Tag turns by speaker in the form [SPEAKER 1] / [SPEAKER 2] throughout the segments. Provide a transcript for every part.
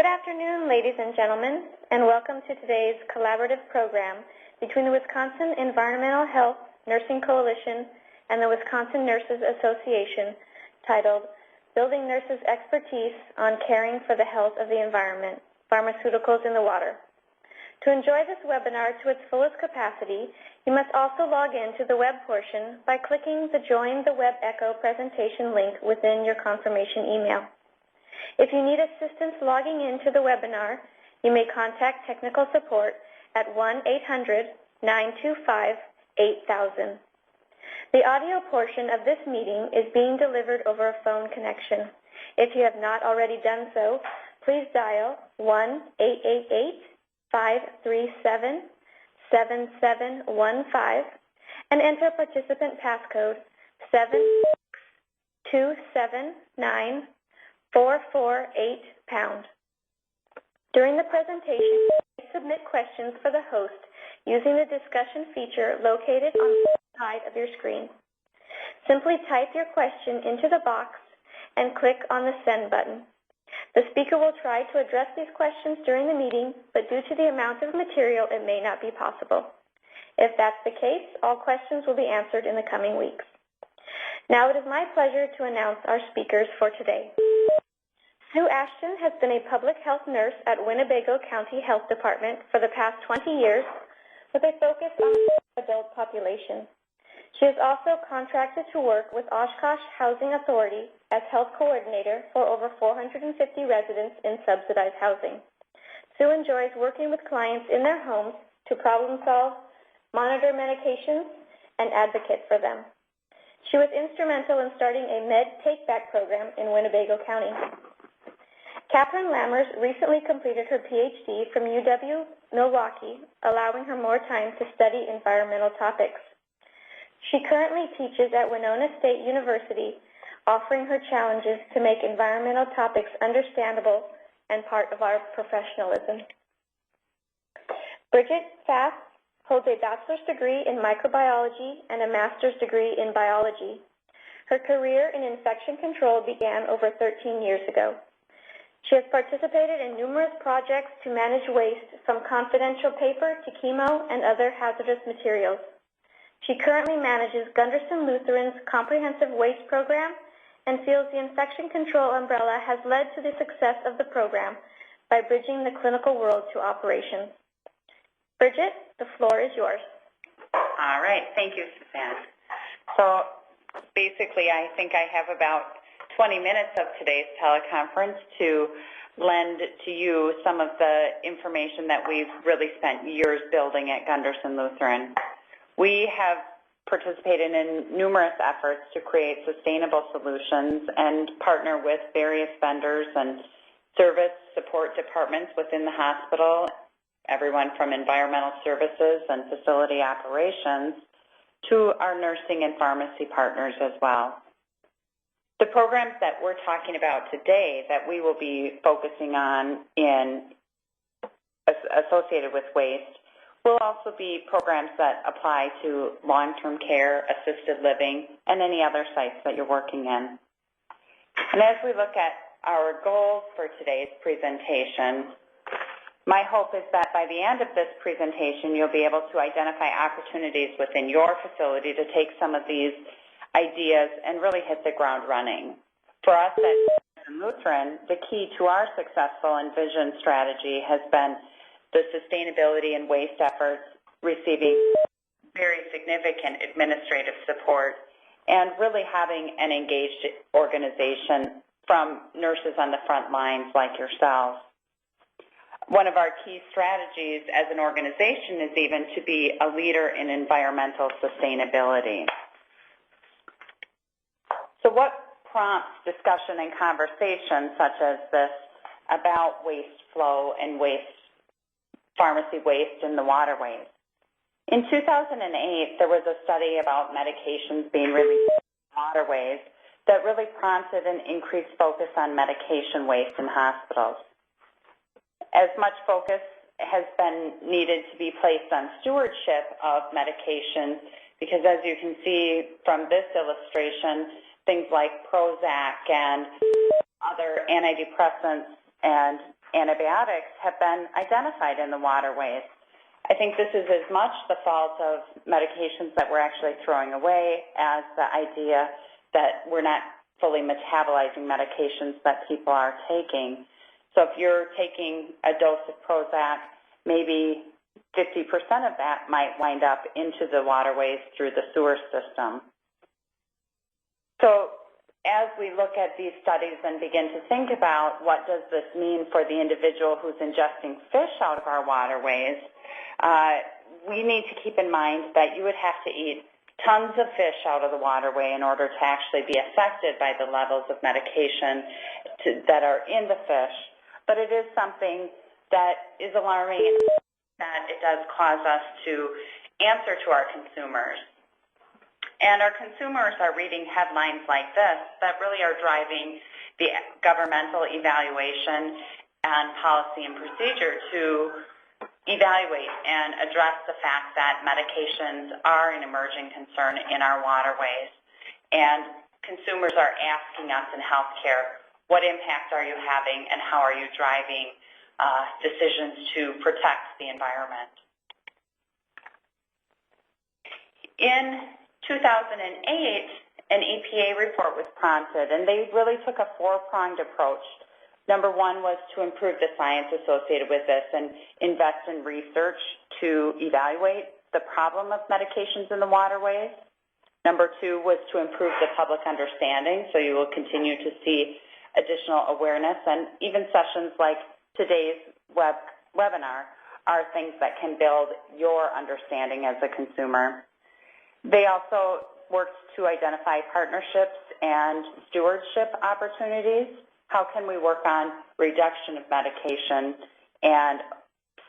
[SPEAKER 1] Good afternoon, ladies and gentlemen, and welcome to today's collaborative program between the Wisconsin Environmental Health Nursing Coalition and the Wisconsin Nurses Association titled Building Nurses' Expertise on Caring for the Health of the Environment, Pharmaceuticals in the Water. To enjoy this webinar to its fullest capacity, you must also log in to the web portion by clicking the Join the Web Echo presentation link within your confirmation email. If you need assistance logging into the webinar, you may contact technical support at 1-800-925-8000. The audio portion of this meeting is being delivered over a phone connection. If you have not already done so, please dial 1-888-537-7715 and enter participant passcode 7279448#. During the presentation, you may submit questions for the host using the discussion feature located on the side of your screen. Simply type your question into the box and click on the Send button. The speaker will try to address these questions during the meeting, but due to the amount of material, it may not be possible. If that's the case, all questions will be answered in the coming weeks. Now it is my pleasure to announce our speakers for today. Sue Ashton has been a public health nurse at Winnebago County Health Department for the past 20 years with a focus on the adult population. She is also contracted to work with Oshkosh Housing Authority as health coordinator for over 450 residents in subsidized housing. Sue enjoys working with clients in their homes to problem solve, monitor medications, and advocate for them. She was instrumental in starting a med take-back program in Winnebago County. Kathryn Lammers recently completed her PhD from UW-Milwaukee, allowing her more time to study environmental topics. She currently teaches at Winona State University, offering her challenges to make environmental topics understandable and part of our professionalism. Bridget Pfaff holds a bachelor's degree in microbiology and a master's degree in biology. Her career in infection control began over 13 years ago. She has participated in numerous projects to manage waste from confidential paper to chemo and other hazardous materials. She currently manages Gunderson Lutheran's comprehensive waste program and feels the infection control umbrella has led to the success of the program by bridging the clinical world to operations. Bridget, the floor is yours.
[SPEAKER 2] All right. Thank you, Suzanne. So basically, I think I have about 20 minutes of today's teleconference to lend to you some of the information that we've really spent years building at Gunderson Lutheran. We have participated in numerous efforts to create sustainable solutions and partner with various vendors and service support departments within the hospital, everyone from environmental services and facility operations to our nursing and pharmacy partners as well. The programs that we're talking about today that we will be focusing on associated with waste will also be programs that apply to long-term care, assisted living, and any other sites that you're working in. And as we look at our goals for today's presentation, my hope is that by the end of this presentation, you'll be able to identify opportunities within your facility to take some of these ideas and really hit the ground running. For us at Lutheran, the key to our successful Envision strategy has been the sustainability and waste efforts, receiving very significant administrative support, and really having an engaged organization from nurses on the front lines like yourselves. One of our key strategies as an organization is even to be a leader in environmental sustainability. So what prompts discussion and conversation such as this about waste flow and pharmacy waste in the waterways? In 2008, there was a study about medications being released in waterways that really prompted an increased focus on medication waste in hospitals. As much focus has been needed to be placed on stewardship of medications, because as you can see from this illustration, things like Prozac and other antidepressants and antibiotics have been identified in the waterways. I think this is as much the fault of medications that we're actually throwing away as the idea that we're not fully metabolizing medications that people are taking. So if you're taking a dose of Prozac, maybe 50% of that might wind up into the waterways through the sewer system. So as we look at these studies and begin to think about what does this mean for the individual who's ingesting fish out of our waterways, we need to keep in mind that you would have to eat tons of fish out of the waterway in order to actually be affected by the levels of medication that are in the fish. But it is something that is alarming and that it does cause us to answer to our consumers. And our consumers are reading headlines like this that really are driving the governmental evaluation and policy and procedure to evaluate and address the fact that medications are an emerging concern in our waterways. And consumers are asking us in healthcare, what impact are you having and how are you driving decisions to protect the environment? In 2008, an EPA report was prompted, and they really took a four-pronged approach. Number one was to improve the science associated with this and invest in research to evaluate the problem of medications in the waterways. Number two was to improve the public understanding, so you will continue to see additional awareness, and even sessions like today's webinar are things that can build your understanding as a consumer. They also worked to identify partnerships and stewardship opportunities. How can we work on reduction of medication and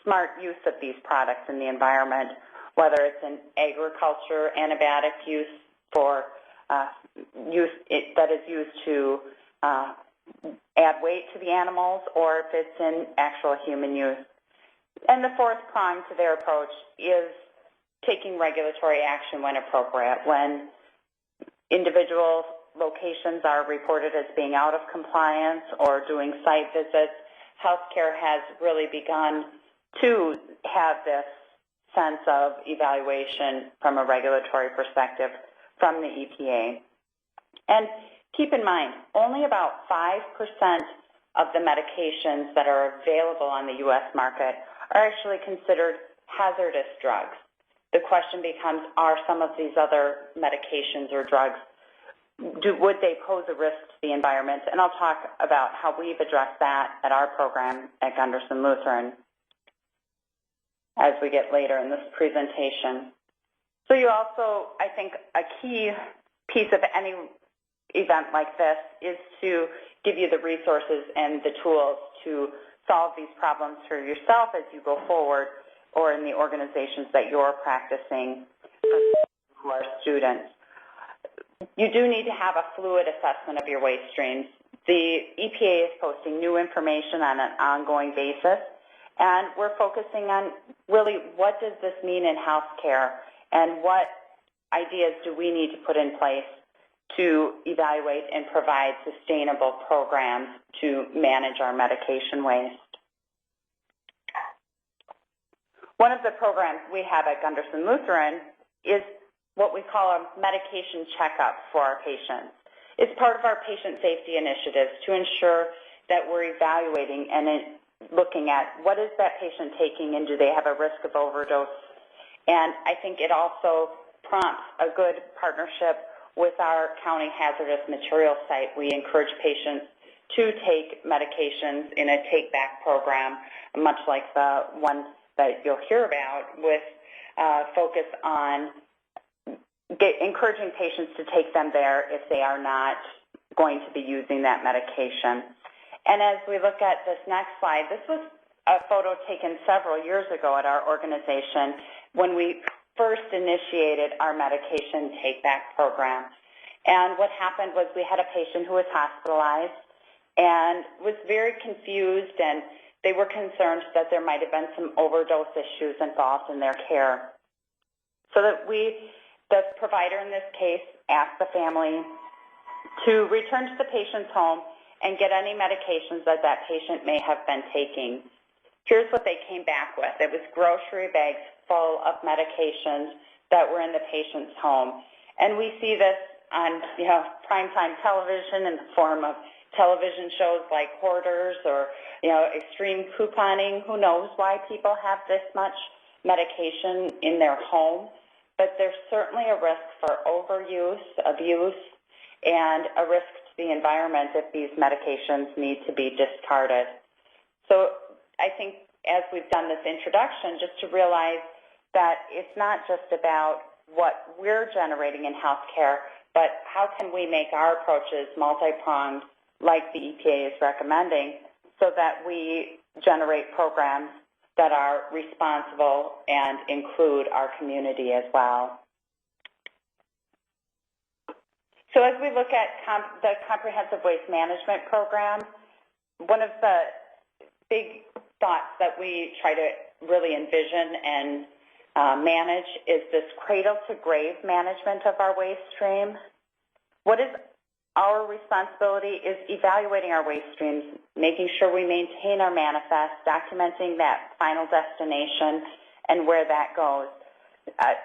[SPEAKER 2] smart use of these products in the environment, whether it's in agriculture, antibiotic use for that is used to add weight to the animals, or if it's in actual human use. And the fourth prong to their approach is taking regulatory action when appropriate. When individual locations are reported as being out of compliance or doing site visits, healthcare has really begun to have this sense of evaluation from a regulatory perspective from the EPA. And keep in mind, only about 5% of the medications that are available on the U.S. market are actually considered hazardous drugs. The question becomes, are some of these other medications or drugs, would they pose a risk to the environment? And I'll talk about how we've addressed that at our program at Gunderson Lutheran as we get later in this presentation. So you also, I think, a key piece of any event like this is to give you the resources and the tools to solve these problems for yourself as you go forward, or in the organizations that you're practicing who are students. You do need to have a fluid assessment of your waste streams. The EPA is posting new information on an ongoing basis, and we're focusing on really what does this mean in healthcare and what ideas do we need to put in place to evaluate and provide sustainable programs to manage our medication waste. One of the programs we have at Gunderson Lutheran is what we call a medication checkup for our patients. It's part of our patient safety initiatives to ensure that we're evaluating and looking at what is that patient taking and do they have a risk of overdose. And I think it also prompts a good partnership with our county hazardous materials site. We encourage patients to take medications in a take-back program, much like the one that you'll hear about, with focus on encouraging patients to take them there if they are not going to be using that medication. And as we look at this next slide, this was a photo taken several years ago at our organization when we first initiated our medication take-back program. And what happened was we had a patient who was hospitalized and was very confused, and they were concerned that there might have been some overdose issues involved in their care. So that the provider in this case, asked the family to return to the patient's home and get any medications that that patient may have been taking. Here's what they came back with. It was grocery bags full of medications that were in the patient's home. And we see this on, primetime television in the form of television shows like Hoarders or, extreme couponing. Who knows why people have this much medication in their home? But there's certainly a risk for overuse, abuse, and a risk to the environment if these medications need to be discarded. So I think as we've done this introduction, just to realize that it's not just about what we're generating in healthcare, but how can we make our approaches multi-pronged like the EPA is recommending so that we generate programs that are responsible and include our community as well. So as we look at the Comprehensive Waste Management Program, one of the big thoughts that we try to really envision and manage is this cradle-to-grave management of our waste stream. What is our responsibility is evaluating our waste streams, making sure we maintain our manifest, documenting that final destination and where that goes.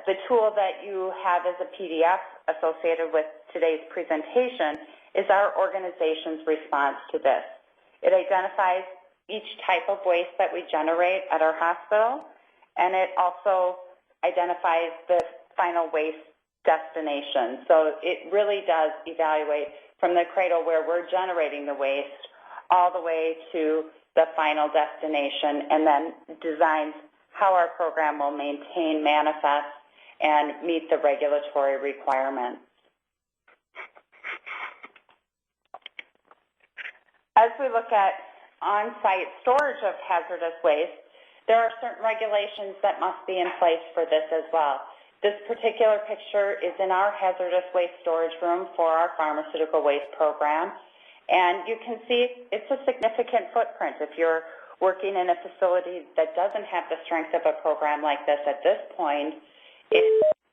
[SPEAKER 2] The tool that you have as a PDF associated with today's presentation is our organization's response to this. It identifies each type of waste that we generate at our hospital, and it also identifies the final waste destination. So it really does evaluate from the cradle where we're generating the waste all the way to the final destination, and then designs how our program will maintain manifest and meet the regulatory requirements. As we look at on-site storage of hazardous waste, there are certain regulations that must be in place for this as well. This particular picture is in our hazardous waste storage room for our pharmaceutical waste program, and you can see it's a significant footprint. If you're working in a facility that doesn't have the strength of a program like this at this point, it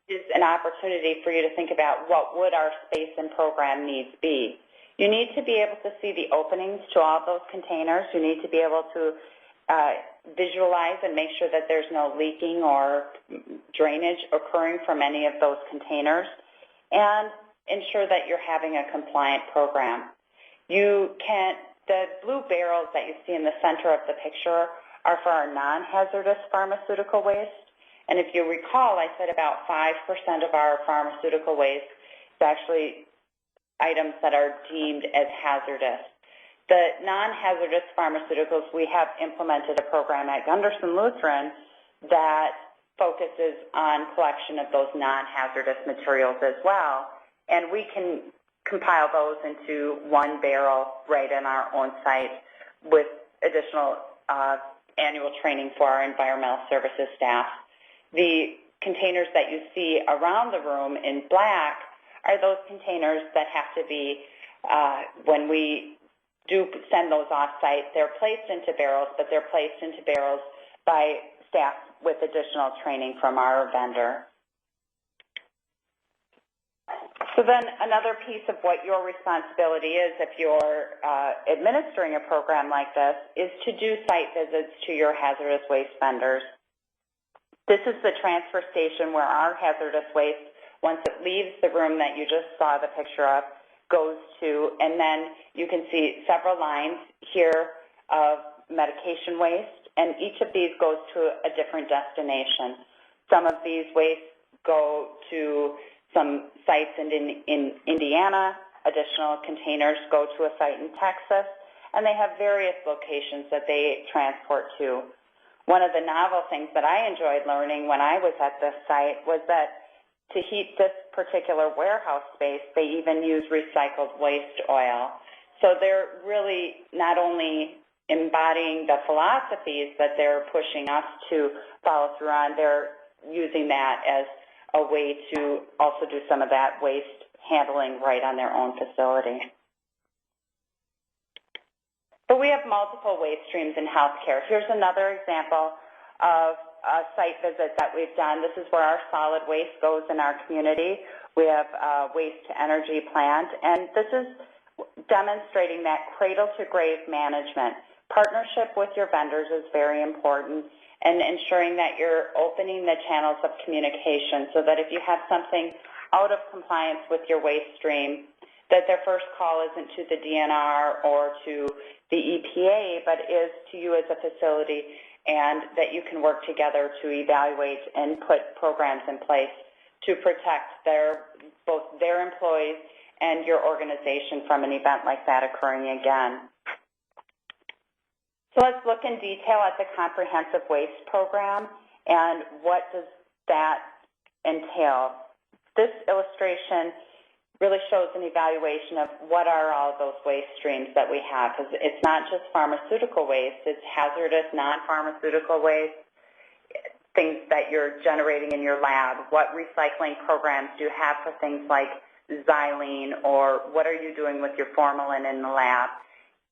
[SPEAKER 2] is an opportunity for you to think about what would our space and program needs be. You need to be able to see the openings to all those containers. You need to be able to visualize and make sure that there's no leaking or drainage occurring from any of those containers, and ensure that you're having a compliant program. The blue barrels that you see in the center of the picture are for our non-hazardous pharmaceutical waste, and if you recall, I said about 5% of our pharmaceutical waste is actually items that are deemed as hazardous. The non-hazardous pharmaceuticals, we have implemented a program at Gunderson Lutheran that focuses on collection of those non-hazardous materials as well, and we can compile those into one barrel right in our own site with additional annual training for our environmental services staff. The containers that you see around the room in black are those containers that have to be, when we do send those off-site, they're placed into barrels, but they're placed into barrels by staff with additional training from our vendor. So then another piece of what your responsibility is if you're administering a program like this is to do site visits to your hazardous waste vendors. This is the transfer station where our hazardous waste, once it leaves the room that you just saw the picture of, goes to, and then you can see several lines here of medication waste, and each of these goes to a different destination. Some of these wastes go to some sites in Indiana, additional containers go to a site in Texas, and they have various locations that they transport to. One of the novel things that I enjoyed learning when I was at this site was that to heat this particular warehouse space, they even use recycled waste oil. So they're really not only embodying the philosophies that they're pushing us to follow through on, they're using that as a way to also do some of that waste handling right on their own facility. But we have multiple waste streams in healthcare. Here's another example of a site visit that we've done. This is where our solid waste goes in our community. We have a waste-to-energy plant, and this is demonstrating that cradle-to-grave management. Partnership with your vendors is very important, and ensuring that you're opening the channels of communication so that if you have something out of compliance with your waste stream, that their first call isn't to the DNR or to the EPA, but is to you as a facility, and that you can work together to evaluate and put programs in place to protect both their employees and your organization from an event like that occurring again. So let's look in detail at the Comprehensive Waste Program and what does that entail. This illustration really shows an evaluation of what are all those waste streams that we have, because it's not just pharmaceutical waste, it's hazardous non-pharmaceutical waste, things that you're generating in your lab. What recycling programs do you have for things like xylene, or what are you doing with your formalin in the lab?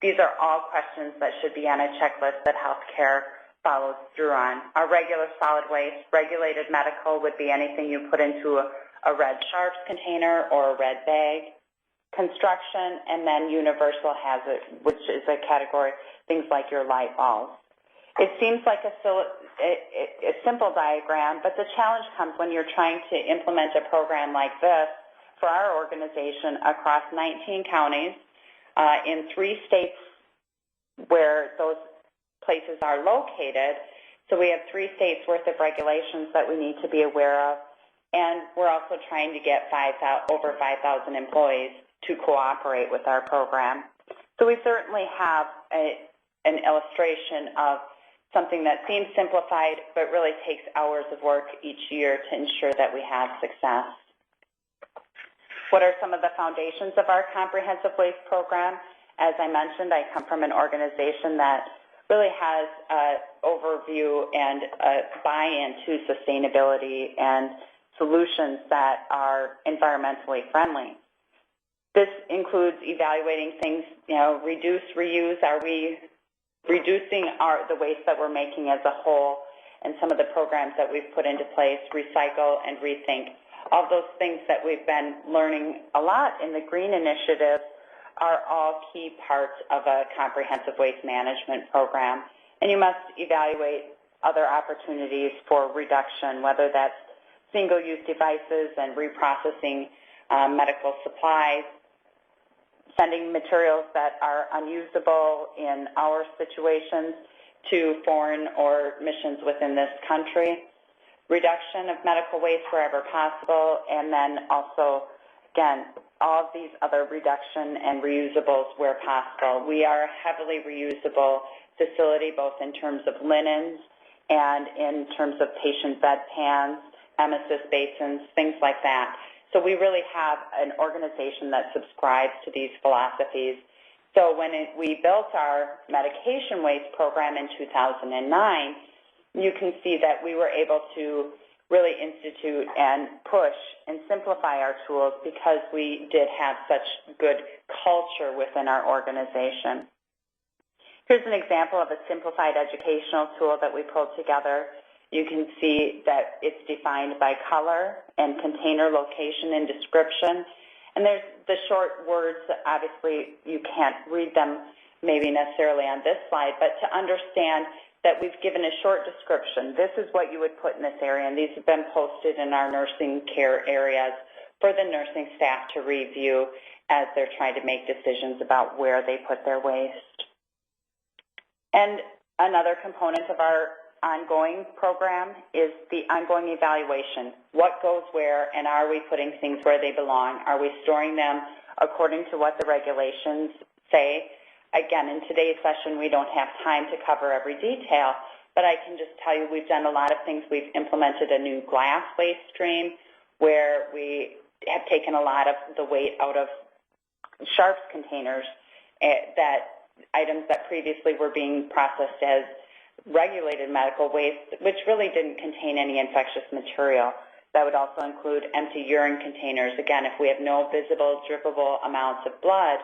[SPEAKER 2] These are all questions that should be on a checklist that healthcare follows through on. Our regular solid waste, regulated medical would be anything you put into a red sharps container or a red bag. Construction, and then universal hazard, which is a category, things like your light bulbs. It seems like a simple diagram, but the challenge comes when you're trying to implement a program like this for our organization across 19 counties in 3 states where those places are located. So we have 3 states worth of regulations that we need to be aware of, and we're also trying to get over 5,000 employees to cooperate with our program. So we certainly have an illustration of something that seems simplified but really takes hours of work each year to ensure that we have success. What are some of the foundations of our comprehensive waste program? As I mentioned, I come from an organization that really has an overview and a buy-in to sustainability and solutions that are environmentally friendly. This includes evaluating things, reduce, reuse. Are we reducing the waste that we're making as a whole, and some of the programs that we've put into place, recycle and rethink. All those things that we've been learning a lot in the Green Initiative are all key parts of a comprehensive waste management program. And you must evaluate other opportunities for reduction, whether that's single-use devices and reprocessing medical supplies, sending materials that are unusable in our situations to foreign or missions within this country, reduction of medical waste wherever possible, and then also, again, all of these other reduction and reusables where possible. We are a heavily reusable facility, both in terms of linens and in terms of patient bedpans, emesis basins, things like that. So we really have an organization that subscribes to these philosophies. So when we built our medication waste program in 2009, you can see that we were able to really institute and push and simplify our tools because we did have such good culture within our organization. Here's an example of a simplified educational tool that we pulled together. You can see that it's defined by color and container location and description. And there's the short words, obviously you can't read them maybe necessarily on this slide, but to understand that we've given a short description. This is what you would put in this area, and these have been posted in our nursing care areas for the nursing staff to review as they're trying to make decisions about where they put their waste. And another component of our ongoing program is the ongoing evaluation. What goes where, and are we putting things where they belong? Are we storing them according to what the regulations say? Again, in today's session, we don't have time to cover every detail, but I can just tell you we've done a lot of things. We've implemented a new glass waste stream where we have taken a lot of the weight out of sharps containers, that items that previously were being processed as regulated medical waste, which really didn't contain any infectious material. That would also include empty urine containers. Again, if we have no visible, drippable amounts of blood,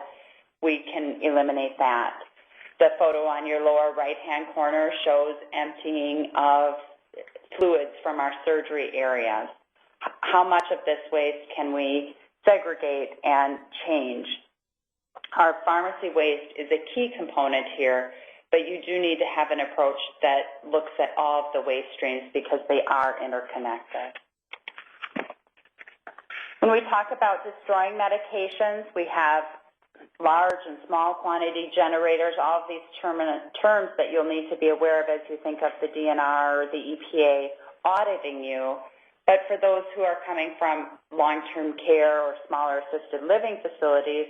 [SPEAKER 2] we can eliminate that. The photo on your lower right-hand corner shows emptying of fluids from our surgery areas. How much of this waste can we segregate and change? Our pharmacy waste is a key component here, but you do need to have an approach that looks at all of the waste streams because they are interconnected. When we talk about destroying medications, we have large and small quantity generators, all of these terms that you'll need to be aware of as you think of the DNR or the EPA auditing you. But for those who are coming from long-term care or smaller assisted living facilities,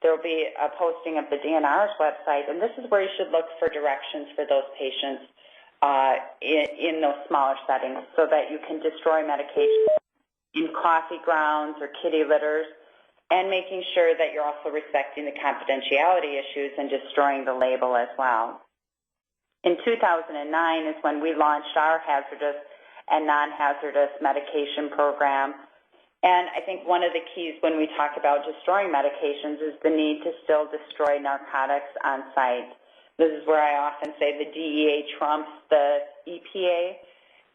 [SPEAKER 2] there will be a posting of the DNR's website, and this is where you should look for directions for those patients in those smaller settings so that you can destroy medication in coffee grounds or kitty litters, and making sure that you're also respecting the confidentiality issues and destroying the label as well. In 2009 is when we launched our hazardous and non-hazardous medication program. And I think one of the keys when we talk about destroying medications is the need to still destroy narcotics on site. This is where I often say the DEA trumps the EPA,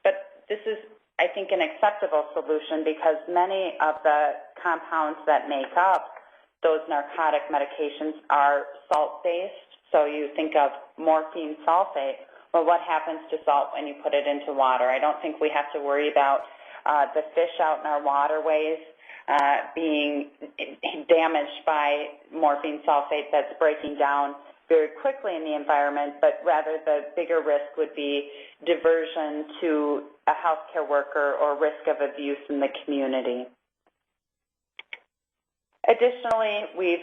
[SPEAKER 2] but this is, I think, an acceptable solution because many of the compounds that make up those narcotic medications are salt-based. So you think of morphine sulfate. Well, what happens to salt when you put it into water? I don't think we have to worry about the fish out in our waterways being damaged by morphine sulfate that's breaking down very quickly in the environment, but rather the bigger risk would be diversion to a healthcare worker or risk of abuse in the community. Additionally, we've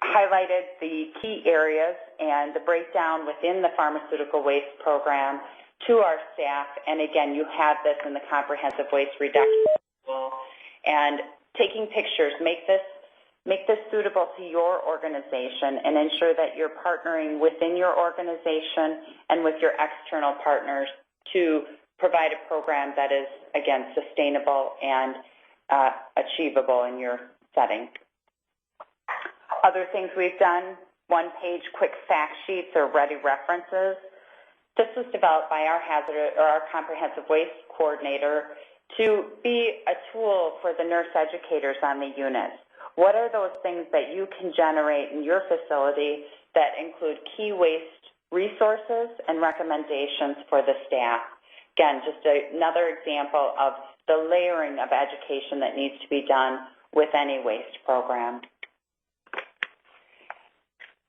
[SPEAKER 2] highlighted the key areas and the breakdown within the pharmaceutical waste program to our staff, and again, you have this in the comprehensive waste reduction tool. And taking pictures, make this suitable to your organization and ensure that you're partnering within your organization and with your external partners to provide a program that is, again, sustainable and achievable in your setting. Other things we've done, one-page quick fact sheets or ready references. This was developed by our comprehensive waste coordinator to be a tool for the nurse educators on the units. What are those things that you can generate in your facility that include key waste resources and recommendations for the staff? Again, just another example of the layering of education that needs to be done with any waste program.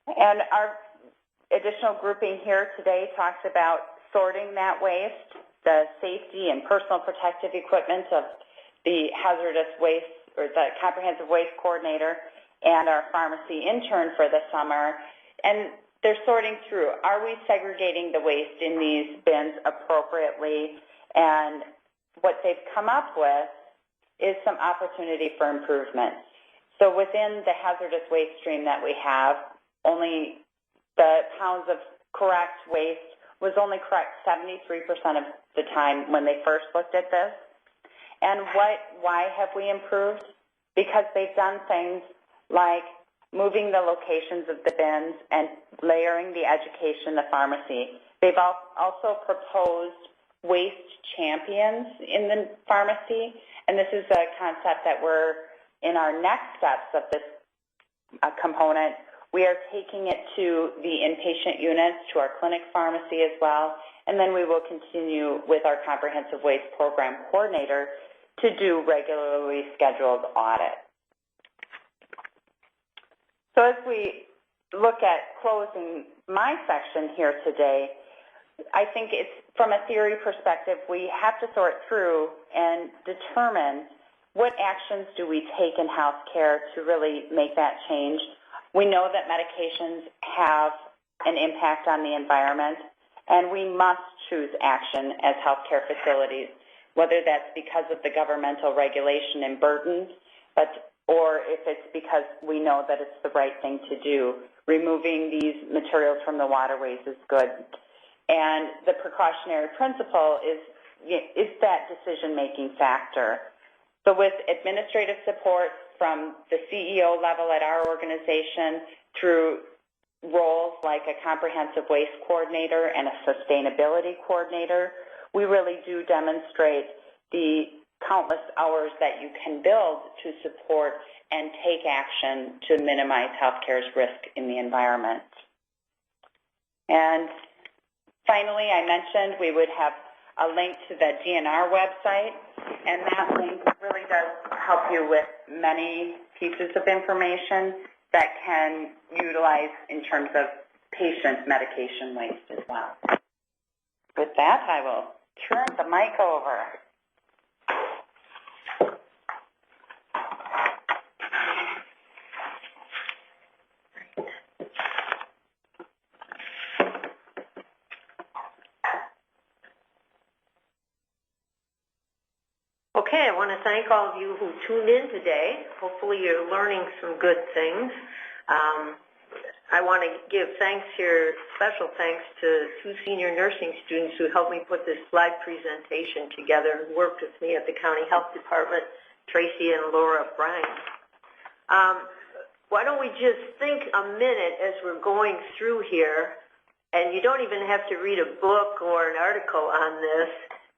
[SPEAKER 2] And our additional grouping here today talks about sorting that waste, the safety and personal protective equipment of the hazardous waste or the comprehensive waste coordinator and our pharmacy intern for the summer. And they're sorting through, are we segregating the waste in these bins appropriately? And what they've come up with is some opportunity for improvement. So within the hazardous waste stream that we have, only the pounds of correct waste was only correct 73% of the time when they first looked at this. And why have we improved? Because they've done things like moving the locations of the bins and layering the education in the pharmacy. They've also proposed waste champions in the pharmacy, and this is a concept that we're in our next steps of this component. We are taking it to the inpatient units, to our clinic pharmacy as well, and then we will continue with our comprehensive waste program coordinator to do regularly scheduled audits. So as we look at closing my section here today, I think it's from a theory perspective, we have to sort through and determine what actions do we take in healthcare to really make that change. We know that medications have an impact on the environment, and we must choose action as healthcare facilities, whether that's because of the governmental regulation and burdens, or if it's because we know that it's the right thing to do. Removing these materials from the waterways is good. And the precautionary principle is that decision-making factor. So with administrative support from the CEO level at our organization through roles like a comprehensive waste coordinator and a sustainability coordinator, we really do demonstrate the countless hours that you can build to support and take action to minimize healthcare's risk in the environment. And finally, I mentioned we would have a link to the DNR website, and that link really does help you with many pieces of information that can utilize in terms of patient medication waste as well. With that, I will turn the mic over.
[SPEAKER 3] Okay, I want to thank all of you who tuned in today. Hopefully you're learning some good things. I want to give thanks here, special thanks to two senior nursing students who helped me put this slide presentation together and worked with me at the County Health Department, Tracy and Laura Bryan. Why don't we just think a minute as we're going through here, and you don't even have to read a book or an article on this.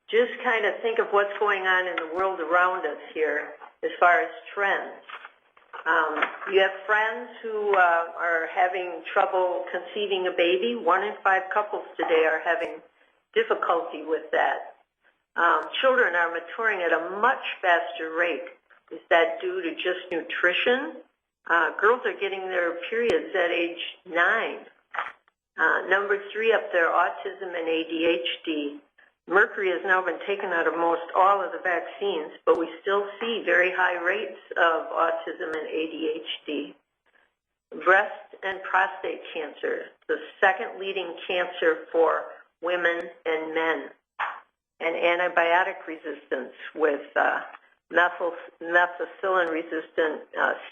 [SPEAKER 3] Just kind of think of what's going on in the world around us here as far as trends. You have friends who are having trouble conceiving a baby. 1 in 5 couples today are having difficulty with that. Children are maturing at a much faster rate. Is that due to just nutrition? Girls are getting their periods at age 9. Number 3 up there, autism and ADHD. Mercury has now been taken out of most all of the vaccines, but we still see very high rates of autism and ADHD. Breast and prostate cancer, the second leading cancer for women and men. And antibiotic resistance with methicillin-resistant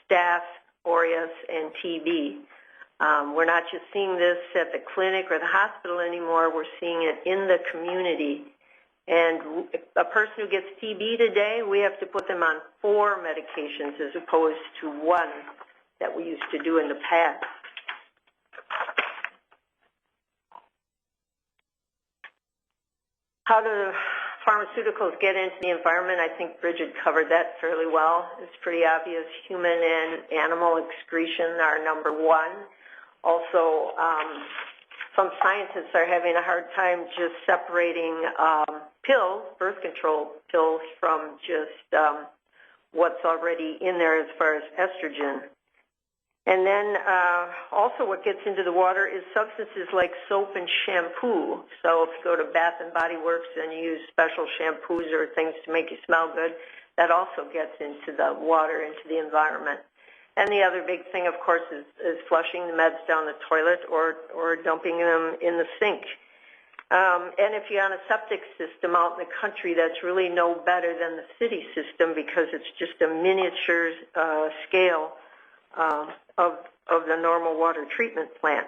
[SPEAKER 3] staph aureus and TB. We're not just seeing this at the clinic or the hospital anymore, we're seeing it in the community. And a person who gets TB today, we have to put them on 4 medications as opposed to 1 that we used to do in the past. How do pharmaceuticals get into the environment? I think Bridget covered that fairly well. It's pretty obvious. Human and animal excretion are number 1. Also, some scientists are having a hard time just separating pills, birth control pills, from just what's already in there as far as estrogen. And then also what gets into the water is substances like soap and shampoo. So if you go to Bath and Body Works and you use special shampoos or things to make you smell good, that also gets into the water, into the environment. And the other big thing, of course, is flushing the meds down the toilet or dumping them in the sink. And if you're on a septic system out in the country, that's really no better than the city system because it's just a miniature scale of the normal water treatment plant.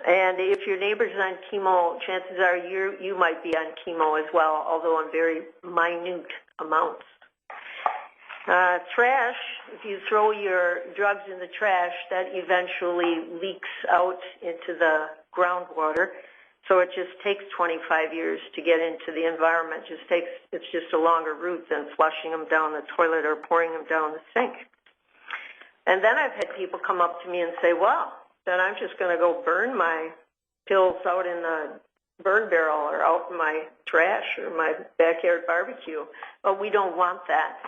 [SPEAKER 3] And if your neighbor's on chemo, chances are you might be on chemo as well, although on very minute amounts. Trash, if you throw your drugs in the trash, that eventually leaks out into the groundwater. So it just takes 25 years to get into the environment. It's just a longer route than flushing them down the toilet or pouring them down the sink. And then I've had people come up to me and say, well, then I'm just going to go burn my pills out in the burn barrel or out in my trash or my backyard barbecue. But we don't want that.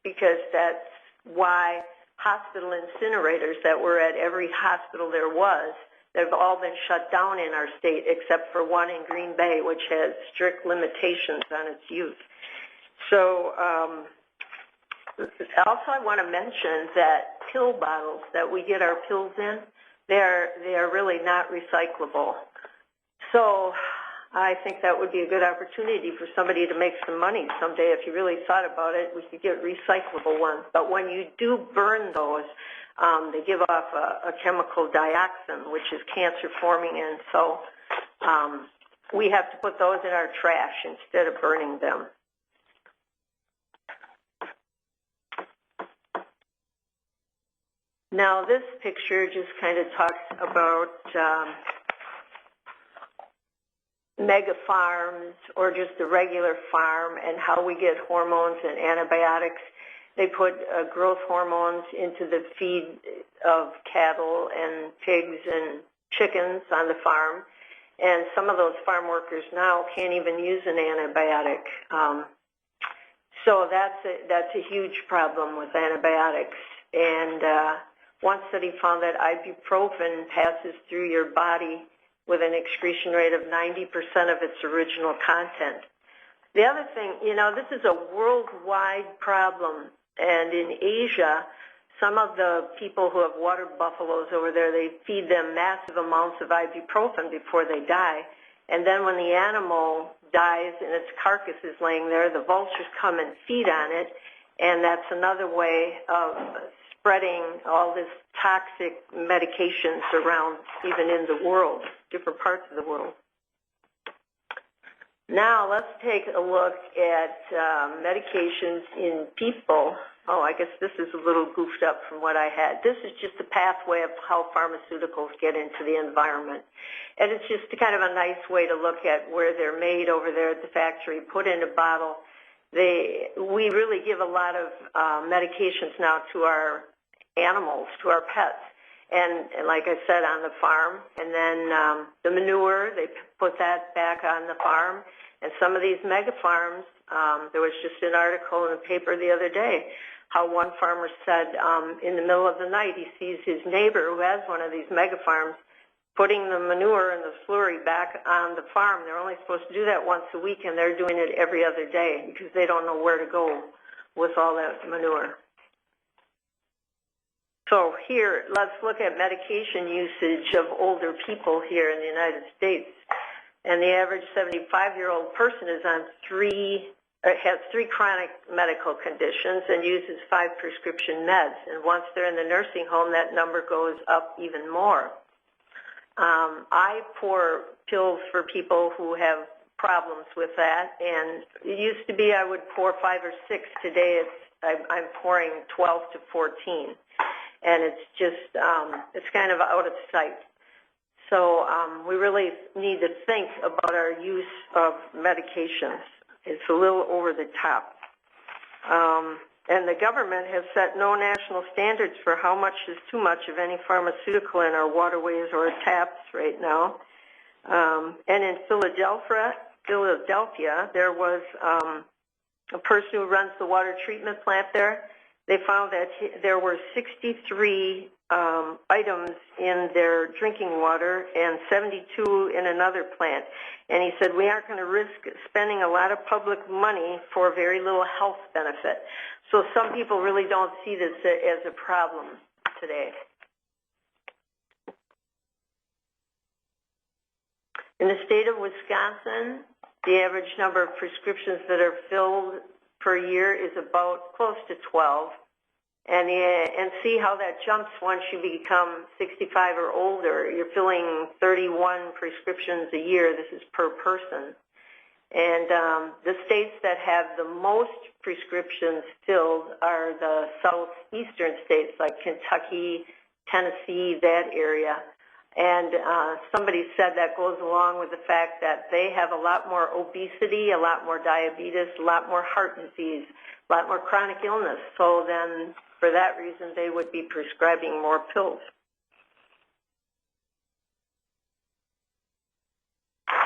[SPEAKER 3] Because that's why hospital incinerators that were at every hospital there was, they've all been shut down in our state except for one in Green Bay, which has strict limitations on its use. So also I want to mention that pill bottles that we get our pills in, they are really not recyclable. So I think that would be a good opportunity for somebody to make some money someday. If you really thought about it, we could get recyclable ones. But when you do burn those, they give off a chemical dioxin, which is cancer-forming, and so we have to put those in our trash instead of burning them. Now, this picture just kind of talks about mega farms or just the regular farm and how we get hormones and antibiotics. They put growth hormones into the feed of cattle and pigs and chickens on the farm, and some of those farm workers now can't even use an antibiotic. So that's a huge problem with antibiotics. And one study found that ibuprofen passes through your body with an excretion rate of 90% of its original content. The other thing, this is a worldwide problem. And in Asia, some of the people who have water buffaloes over there, they feed them massive amounts of ibuprofen before they die. And then when the animal dies and its carcass is laying there, the vultures come and feed on it. And that's another way of spreading all this toxic medications around, even in the world, different parts of the world. Now let's take a look at medications in people. Oh, I guess this is a little goofed up from what I had. This is just a pathway of how pharmaceuticals get into the environment. And it's just kind of a nice way to look at where they're made over there at the factory, put in a bottle. We really give a lot of medications now to our animals, to our pets. And like I said, on the farm, and then the manure, they put that back on the farm. And some of these mega farms, there was just an article in the paper the other day, how one farmer said in the middle of the night he sees his neighbor who has one of these mega farms putting the manure and the slurry back on the farm. They're only supposed to do that once a week, and they're doing it every other day because they don't know where to go with all that manure. So here, let's look at medication usage of older people here in the United States. And the average 75-year-old person is on has three chronic medical conditions and uses 5 prescription meds. And once they're in the nursing home, that number goes up even more. I pour pills for people who have problems with that, and it used to be I would pour 5 or 6. Today I'm pouring 12 to 14. And it's just, it's kind of out of sight. So we really need to think about our use of medications. It's a little over the top. And the government has set no national standards for how much is too much of any pharmaceutical in our waterways or taps right now. And in Philadelphia, there was a person who runs the water treatment plant there. They found that there were 63 items in their drinking water and 72 in another plant. And he said, we aren't going to risk spending a lot of public money for very little health benefit. So some people really don't see this as a problem today. In the state of Wisconsin, the average number of prescriptions that are filled per year is about close to 12. And see how that jumps once you become 65 or older. You're filling 31 prescriptions a year. This is per person. And the states that have the most prescriptions filled are the southeastern states like Kentucky, Tennessee, that area. And somebody said that goes along with the fact that they have a lot more obesity, a lot more diabetes, a lot more heart disease, a lot more chronic illness. So then for that reason, they would be prescribing more pills.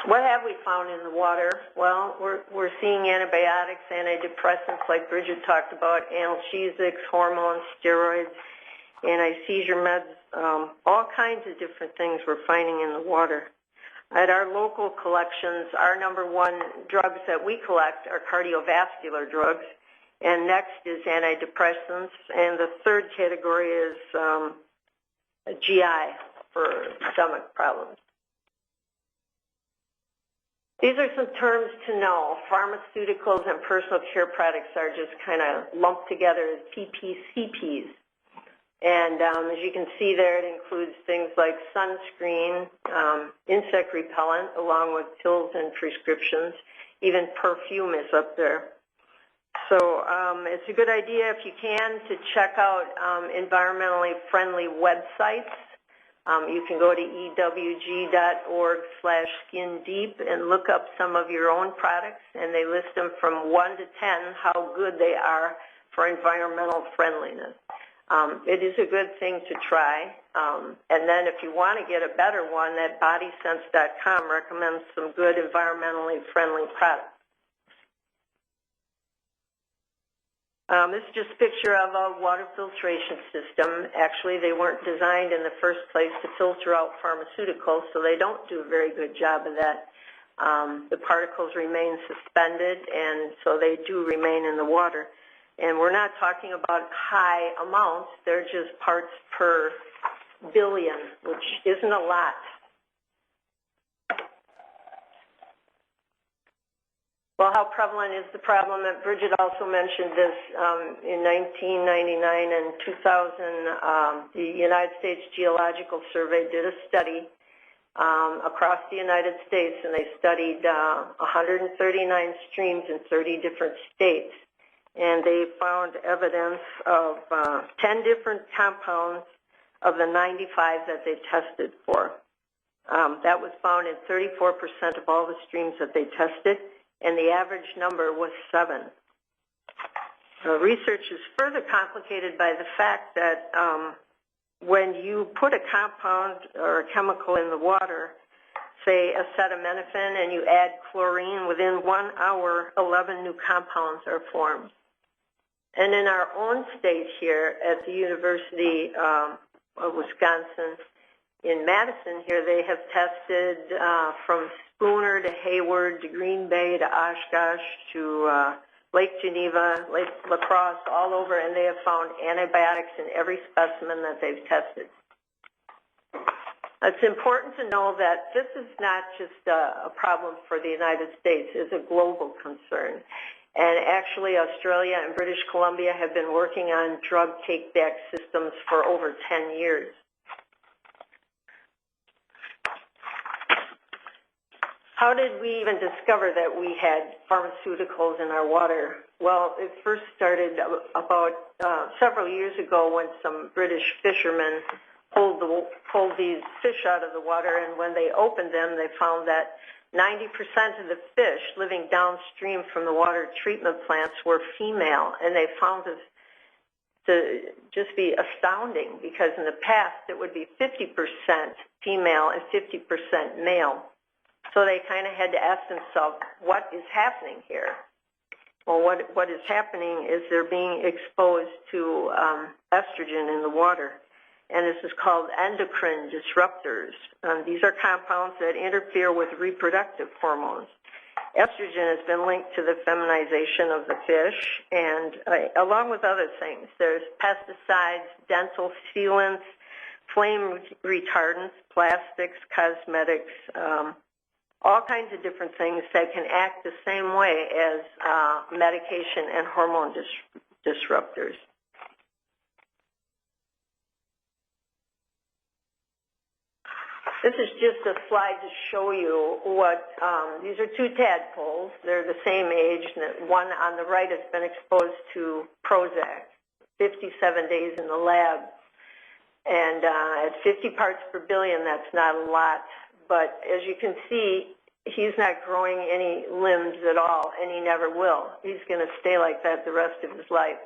[SPEAKER 3] What have we found in the water? Well, we're seeing antibiotics, antidepressants like Bridget talked about, analgesics, hormones, steroids, anti-seizure meds, all kinds of different things we're finding in the water. At our local collections, our #1 drugs that we collect are cardiovascular drugs, and next is antidepressants, and the third category is GI for stomach problems. These are some terms to know. Pharmaceuticals and personal care products are just kind of lumped together as PPCPs. And as you can see there, it includes things like sunscreen, insect repellent, along with pills and prescriptions. Even perfume is up there. So it's a good idea, if you can, to check out environmentally friendly websites. You can go to ewg.org/skindeep and look up some of your own products, and they list them from 1 to 10, how good they are for environmental friendliness. It is a good thing to try. And then if you want to get a better one, that bodysense.com recommends some good environmentally friendly products. This is just a picture of a water filtration system. Actually, they weren't designed in the first place to filter out pharmaceuticals, so they don't do a very good job of that. The particles remain suspended, and so they do remain in the water. And we're not talking about high amounts. They're just parts per billion, which isn't a lot. Well, how prevalent is the problem? Bridget also mentioned this in 1999 and 2000. The United States Geological Survey did a study across the United States, and they studied 139 streams in 30 different states. And they found evidence of 10 different compounds of the 95 that they tested for. That was found in 34% of all the streams that they tested, and the average number was 7. Research is further complicated by the fact that when you put a compound or a chemical in the water, say acetaminophen, and you add chlorine, within 1 hour, 11 new compounds are formed. And in our own state here at the University of Wisconsin, in Madison here, they have tested from Spooner to Hayward to Green Bay to Oshkosh to Lake Geneva, Lake La Crosse, all over, and they have found antibiotics in every specimen that they've tested. It's important to know that this is not just a problem for the United States. It's a global concern. And actually, Australia and British Columbia have been working on drug take-back systems for over 10 years. How did we even discover that we had pharmaceuticals in our water? Well, it first started about several years ago when some British fishermen pulled these fish out of the water, and when they opened them, they found that 90% of the fish living downstream from the water treatment plants were female, and they found this to just be astounding because in the past it would be 50% female and 50% male. So they kind of had to ask themselves, what is happening here? Well, what is happening is they're being exposed to estrogen in the water. And this is called endocrine disruptors. These are compounds that interfere with reproductive hormones. Estrogen has been linked to the feminization of the fish, and along with other things. There's pesticides, dental sealants, flame retardants, plastics, cosmetics, all kinds of different things that can act the same way as medication and hormone disruptors. This is just a slide to show you what, these are 2 tadpoles. They're the same age. One on the right has been exposed to Prozac, 57 days in the lab. And at 50 parts per billion, that's not a lot. But as you can see, he's not growing any limbs at all, and he never will. He's going to stay like that the rest of his life.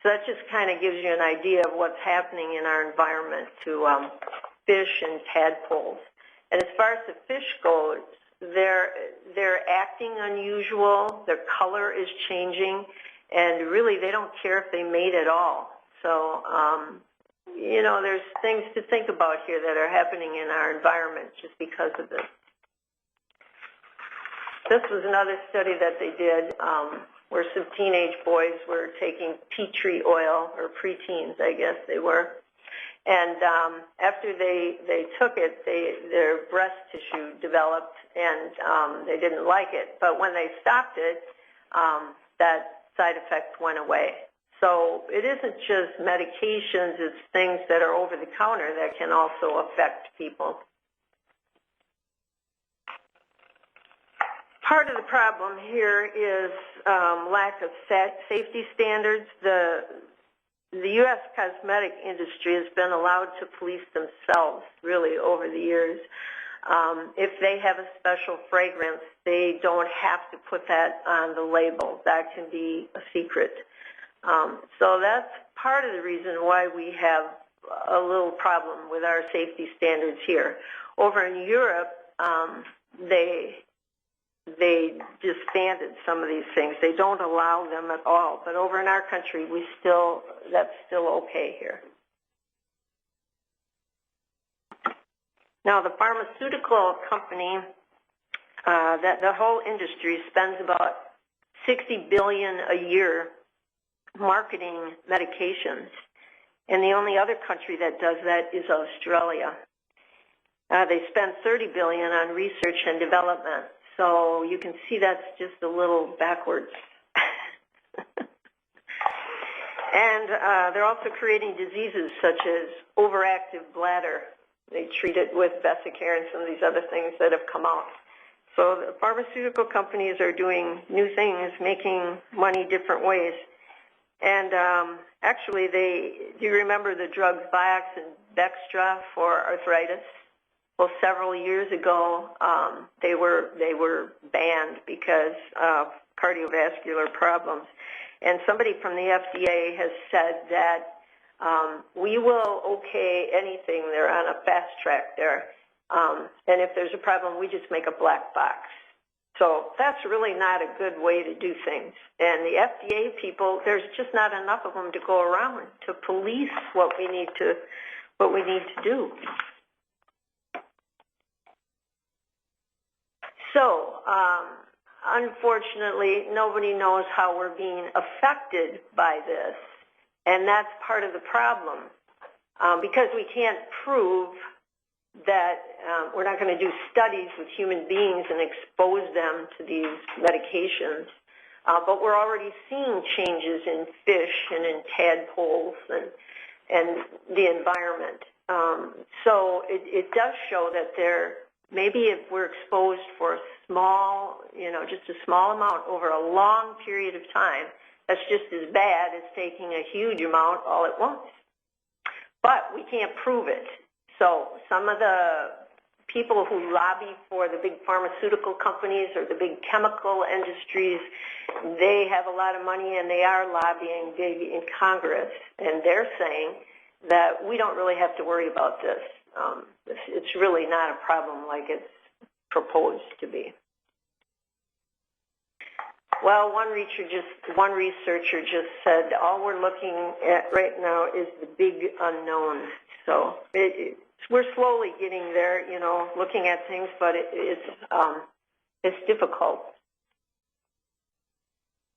[SPEAKER 3] So that just kind of gives you an idea of what's happening in our environment to fish and tadpoles. And as far as the fish goes, they're acting unusual. Their color is changing, and really they don't care if they mate at all. So, you know, there's things to think about here that are happening in our environment just because of this. This was another study that they did where some teenage boys were taking tea tree oil, or preteens, I guess they were. And after they took it, their breast tissue developed, and they didn't like it. But when they stopped it, that side effect went away. So it isn't just medications, it's things that are over the counter that can also affect people. Part of the problem here is lack of safety standards. The U.S. cosmetic industry has been allowed to police themselves, really, over the years. If they have a special fragrance, they don't have to put that on the label. That can be a secret. So that's part of the reason why we have a little problem with our safety standards here. Over in Europe, they disbanded some of these things. They don't allow them at all. But over in our country, that's still okay here. Now, the pharmaceutical company, the whole industry spends about $60 billion a year marketing medications, and the only other country that does that is Australia. They spend $30 billion on research and development, so you can see that's just a little backwards. And they're also creating diseases such as overactive bladder. They treat it with Vesicare and some of these other things that have come out. So the pharmaceutical companies are doing new things, making money different ways. And actually, do you remember the drugs Vioxx and Bextra for arthritis? Well, several years ago, they were banned because of cardiovascular problems. And somebody from the FDA has said that we will okay anything. They're on a fast track there. And if there's a problem, we just make a black box. So that's really not a good way to do things. And the FDA people, there's just not enough of them to go around to police what we need to do. So, unfortunately, nobody knows how we're being affected by this, and that's part of the problem, because we can't prove that we're not going to do studies with human beings and expose them to these medications, but we're already seeing changes in fish and in tadpoles and the environment. So it does show that maybe if we're exposed for a small, just a small amount over a long period of time, that's just as bad as taking a huge amount all at once. But we can't prove it. So some of the people who lobby for the big pharmaceutical companies or the big chemical industries, they have a lot of money and they are lobbying big in Congress, and they're saying that we don't really have to worry about this. It's really not a problem like it's proposed to be. Well, one researcher just said all we're looking at right now is the big unknown. So we're slowly getting there, looking at things, but it's difficult.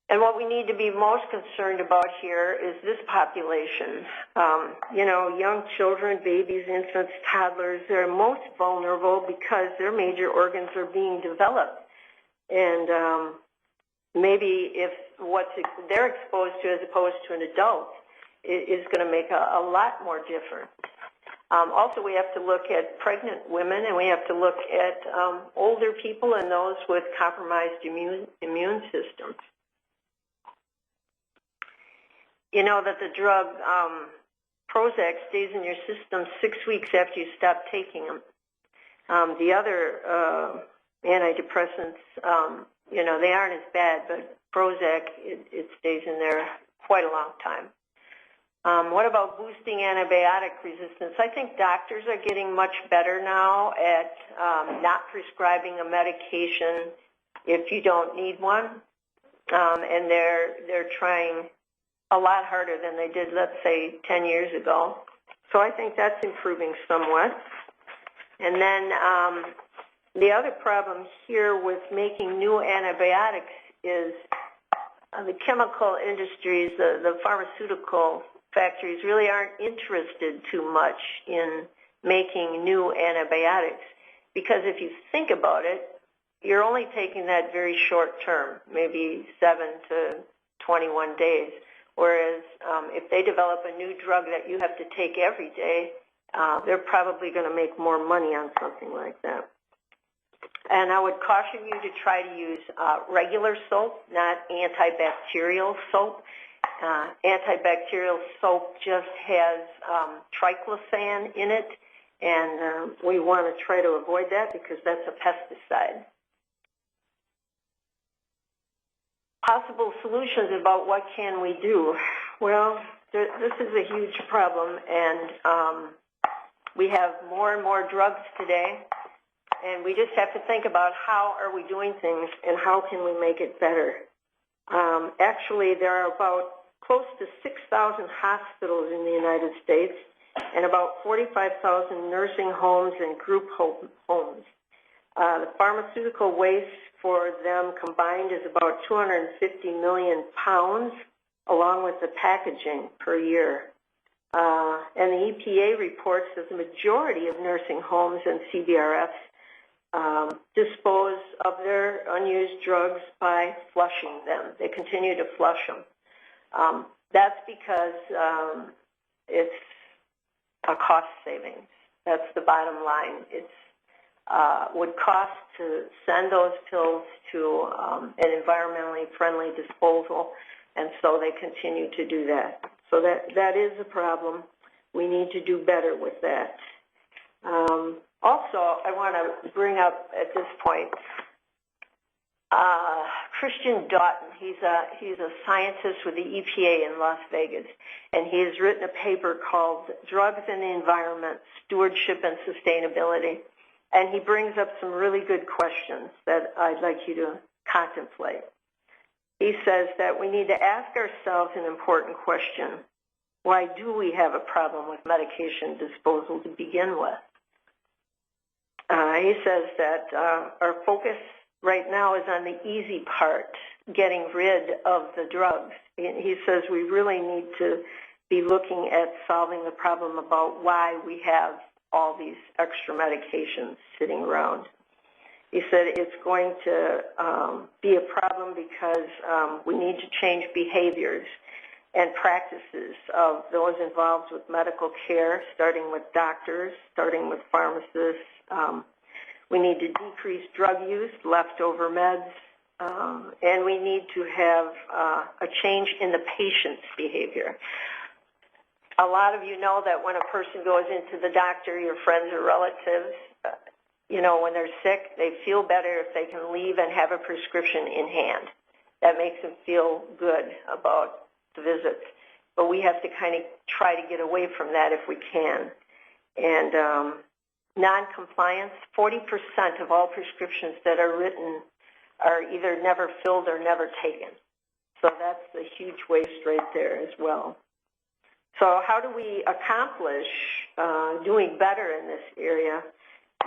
[SPEAKER 3] And what we need to be most concerned about here is this population. Young children, babies, infants, toddlers, they're most vulnerable because their major organs are being developed. And maybe if what they're exposed to as opposed to an adult is going to make a lot more difference. Also, we have to look at pregnant women, and we have to look at older people and those with compromised immune systems. You know that the drug Prozac stays in your system 6 weeks after you stop taking them. The other antidepressants, they aren't as bad, but Prozac, it stays in there quite a long time. What about boosting antibiotic resistance? I think doctors are getting much better now at not prescribing a medication if you don't need one, and they're trying a lot harder than they did, let's say, 10 years ago. So I think that's improving somewhat. And then the other problem here with making new antibiotics is the chemical industries, the pharmaceutical factories really aren't interested too much in making new antibiotics, because if you think about it, you're only taking that very short term, maybe 7 to 21 days. Whereas if they develop a new drug that you have to take every day, they're probably going to make more money on something like that. And I would caution you to try to use regular soap, not antibacterial soap. Antibacterial soap just has triclosan in it, and we want to try to avoid that because that's a pesticide. Possible solutions about what can we do. Well, this is a huge problem, and we have more and more drugs today, and we just have to think about how are we doing things and how can we make it better. Actually, there are about close to 6,000 hospitals in the United States and about 45,000 nursing homes and group homes. The pharmaceutical waste for them combined is about 250 million pounds, along with the packaging per year. And the EPA reports that the majority of nursing homes and CBRFs dispose of their unused drugs by flushing them. They continue to flush them. That's because it's a cost savings. That's the bottom line. It's would cost to send those pills to an environmentally friendly disposal, and so they continue to do that. So that is a problem. We need to do better with that. Also, I want to bring up at this point Christian Doughton. He's a scientist with the EPA in Las Vegas, and he has written a paper called Drugs and the Environment, Stewardship and Sustainability. And he brings up some really good questions that I'd like you to contemplate. He says that we need to ask ourselves an important question. Why do we have a problem with medication disposal to begin with? He says that our focus right now is on the easy part, getting rid of the drugs. He says we really need to be looking at solving the problem about why we have all these extra medications sitting around. He said it's going to be a problem because we need to change behaviors and practices of those involved with medical care, starting with doctors, starting with pharmacists. We need to decrease drug use, leftover meds, and we need to have a change in the patient's behavior. A lot of you know that when a person goes into the doctor, your friends or relatives, when they're sick, they feel better if they can leave and have a prescription in hand. That makes them feel good about the visits. But we have to kind of try to get away from that if we can. And non-compliance, 40% of all prescriptions that are written are either never filled or never taken. So that's a huge waste right there as well. So how do we accomplish doing better in this area?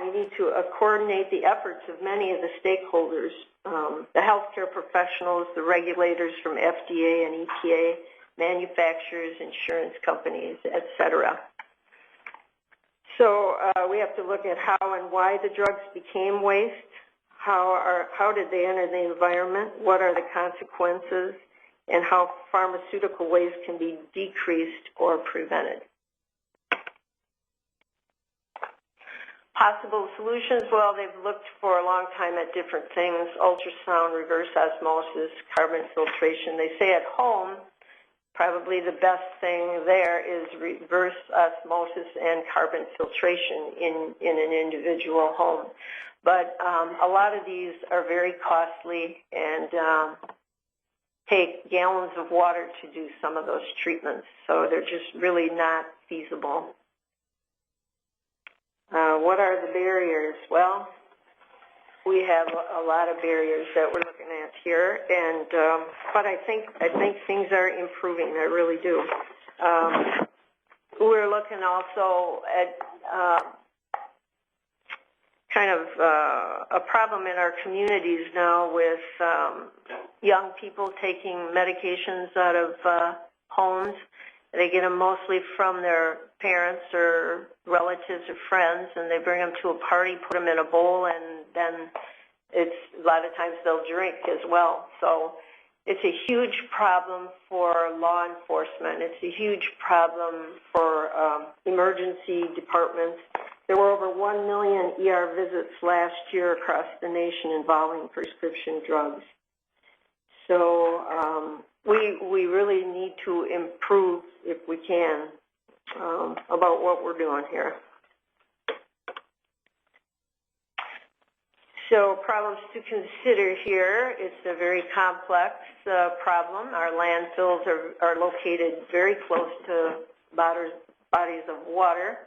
[SPEAKER 3] We need to coordinate the efforts of many of the stakeholders, the healthcare professionals, the regulators from FDA and EPA, manufacturers, insurance companies, et cetera. So we have to look at how and why the drugs became waste. How did they enter the environment? What are the consequences? And how pharmaceutical waste can be decreased or prevented. Possible solutions, well, they've looked for a long time at different things, ultrasound, reverse osmosis, carbon filtration. They say at home, probably the best thing there is reverse osmosis and carbon filtration in an individual home. But a lot of these are very costly and take gallons of water to do some of those treatments, so they're just really not feasible. What are the barriers? Well, we have a lot of barriers that we're looking at here, and but I think things are improving. I really do. We're looking also at kind of a problem in our communities now with young people taking medications out of homes. They get them mostly from their parents or relatives or friends, and they bring them to a party, put them in a bowl, and then a lot of times they'll drink as well. So it's a huge problem for law enforcement. It's a huge problem for emergency departments. There were over 1 million ER visits last year across the nation involving prescription drugs. So we really need to improve, if we can, about what we're doing here. So problems to consider here. It's a very complex problem. Our landfills are located very close to bodies of water.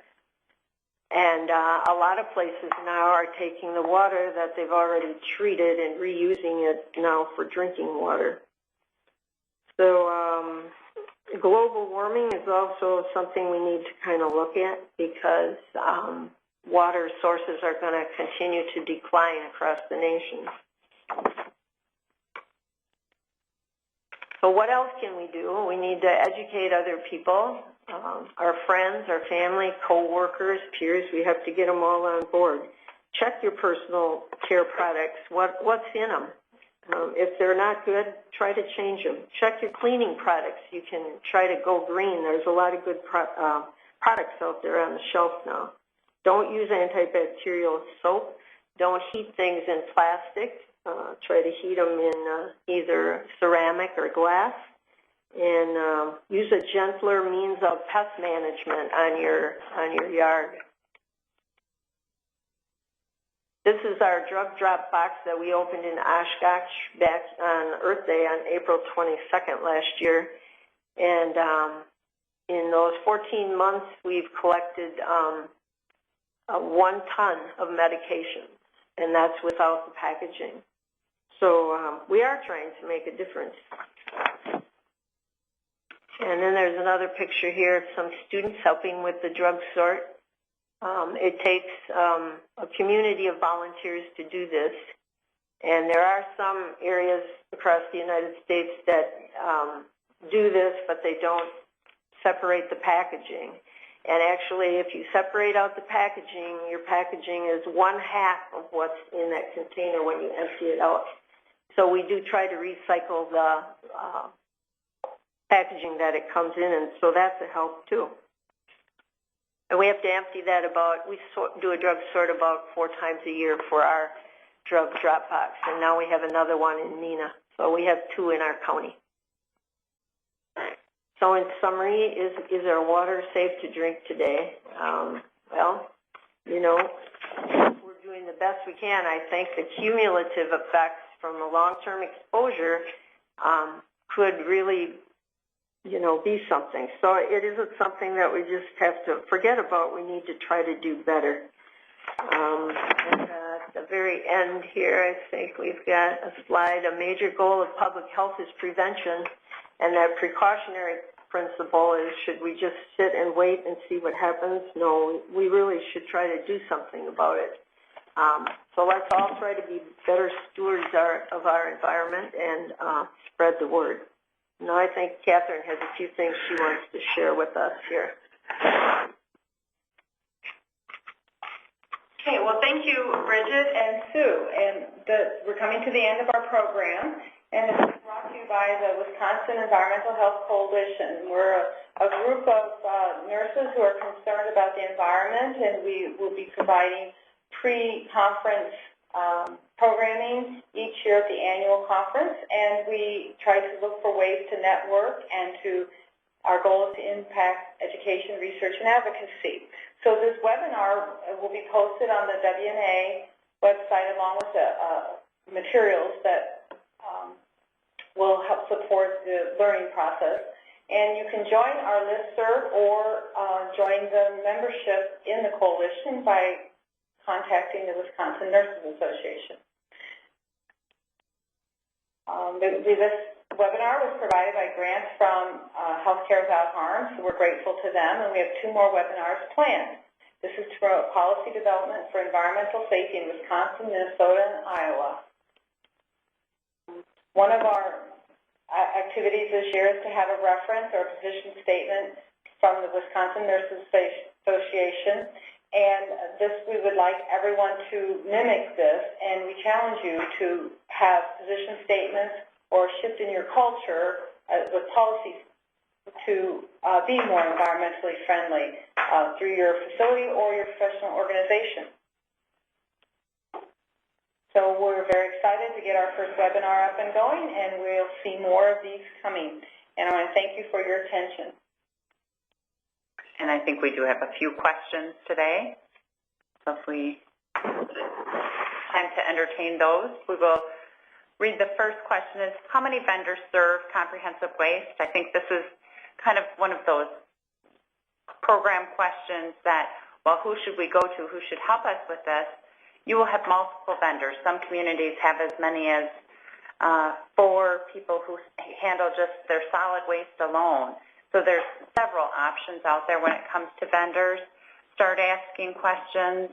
[SPEAKER 3] And a lot of places now are taking the water that they've already treated and reusing it now for drinking water. So global warming is also something we need to kind of look at because water sources are going to continue to decline across the nation. So what else can we do? We need to educate other people, our friends, our family, co-workers, peers. We have to get them all on board. Check your personal care products. What's in them? If they're not good, try to change them. Check your cleaning products. You can try to go green. There's a lot of good products out there on the shelf now. Don't use antibacterial soap. Don't heat things in plastic. Try to heat them in either ceramic or glass. And use a gentler means of pest management on your yard. This is our drug drop box that we opened in Oshkosh back on Earth Day on April 22nd last year. And in those 14 months, we've collected 1 ton of medication, and that's without the packaging. So we are trying to make a difference. And then there's another picture here of some students helping with the drug sort. It takes a community of volunteers to do this. And there are some areas across the United States that do this, but they don't separate the packaging. And actually, if you separate out the packaging, your packaging is 1/2 of what's in that container when you empty it out. So we do try to recycle the packaging that it comes in, and so that's a help too. And we have to empty that we do a drug sort about 4 times a year for our drug drop box, and now we have another one in Neenah. So we have 2 in our county. So in summary, is our water safe to drink today? Well, you know, we're doing the best we can. I think the cumulative effects from the long-term exposure could really, you know, be something. So it isn't something that we just have to forget about. We need to try to do better. And at the very end here, I think we've got a slide. A major goal of public health is prevention. And that precautionary principle is, should we just sit and wait and see what happens? No, we really should try to do something about it. So let's all try to be better stewards of our environment and spread the word. Now I think Kathryn has a few things she wants to share with us here.
[SPEAKER 4] Okay, well, thank you, Bridget and Sue. And we're coming to the end of our program. And it's brought to you by the Wisconsin Environmental Health Coalition. We're a group of nurses who are concerned about the environment, and we will be providing pre-conference programming each year at the annual conference. And we try to look for ways to network, and our goal is to impact education, research, and advocacy. So this webinar will be posted on the WNA website along with the materials that will help support the learning process. And you can join our listserv or join the membership in the coalition by contacting the Wisconsin Nurses Association. This webinar was provided by grants from Healthcare Without Harm, so we're grateful to them, and we have 2 more webinars planned. This is to promote policy development for environmental safety in Wisconsin, Minnesota, and Iowa. One of our activities this year is to have a reference or a position statement from the Wisconsin Nurses Association, and we would like everyone to mimic this, and we challenge you to have position statements or shift in your culture with policies to be more environmentally friendly through your facility or your professional organization. So we're very excited to get our first webinar up and going, and we'll see more of these coming. And I want to thank you for your attention.
[SPEAKER 2] And I think we do have a few questions today. So if we time to entertain those. We will read the first question is, how many vendors serve comprehensive waste? I think this is kind of one of those program questions that, well, who should we go to? Who should help us with this? You will have multiple vendors. Some communities have as many as 4 people who handle just their solid waste alone. So there's several options out there when it comes to vendors. Start asking questions.